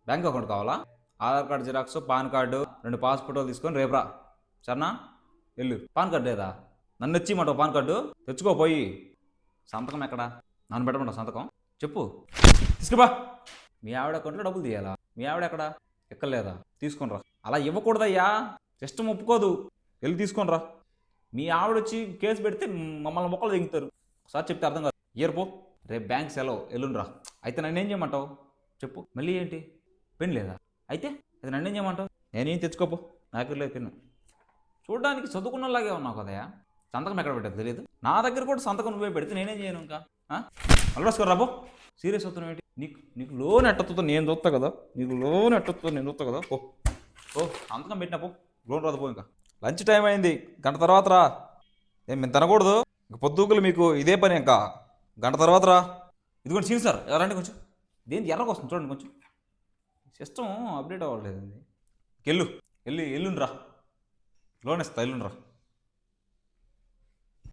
Bank account కావాలా? Aadhaar card xerox, pan card, 2 పాస్పోర్ట్లు తీసుకొని రేపు రా. సరేనా? వెళ్ళు. పాన్ కార్డు లేదా? నన్ను ఇచ్చిమంటావు పాన్ కార్డు? తెచ్చుకోపోయి. సంతకం ఎక్కడా? నన్ను పెట్టమంటావు సంతకం? చెప్పు. తీసుకురా. మీ ఆవిడ అకౌంట్లో డబ్బులు తీయాలా? మీ ఆవిడ ఎక్కడా? ఎక్కలేదా? తీసుకొని రా. అలా ఇవ్వకూడదయ్యా, సిస్టమ్ ఒప్పుకోదు. వెళ్ళి తీసుకొని రా. మీ ఆవిడ వచ్చి కేసు పెడితే మమ్మల్ని మొక్కలు దిగుతారు. ఒకసారి చెప్తే అర్థం కాదు. ఇయర్పో. రేపు బ్యాంక్ సెలవు, ఎల్లుండ్రా. అయితే నన్నేం చేయమంటావు చెప్పు. మళ్ళీ ఏంటి? పెన్ లేదా? అయితే అది నన్నేం చేయమంటావు? నేనేం తెచ్చుకోపో, నాకు లేదు పెన్ను. చూడడానికి చదువుకున్నలాగే ఉన్నావు కదయా. సంతకం ఎక్కడ పెట్టదు తెలియదు. నా దగ్గర కూడా సంతకం నువ్వే పెడితే నేనేం చేయను ఇంకా. మళ్ళీ రాసుకో రాబో. సీరియస్ అవుతున్నావు ఏంటి? నీకు లోన్ ఎట్టొస్తుందో నేను చూస్తా కదా. నీకు లోన్ ఎట్టొస్తుందో నేను చూస్తా కదా. ఓ సంతకం పెట్టినా పో. లోన్ రాదు పో. ఇంకా లంచ్ టైం అయింది, గంట తర్వాత రా. మేము తినకూడదు ఇంక పొద్దుగులు, మీకు ఇదే పని. ఇంకా గంట తర్వాత రా. ఇదిగోండి సీన్ సార్, ఎవరంటే కొంచెం దేని ఎర్రకు వస్తుంది చూడండి. కొంచెం సిస్టమ్ అప్డేట్ అవ్వట్లేదు. ఎల్లుండ్రా, లోన్ ఇస్తా, ఎల్లుండ్రా.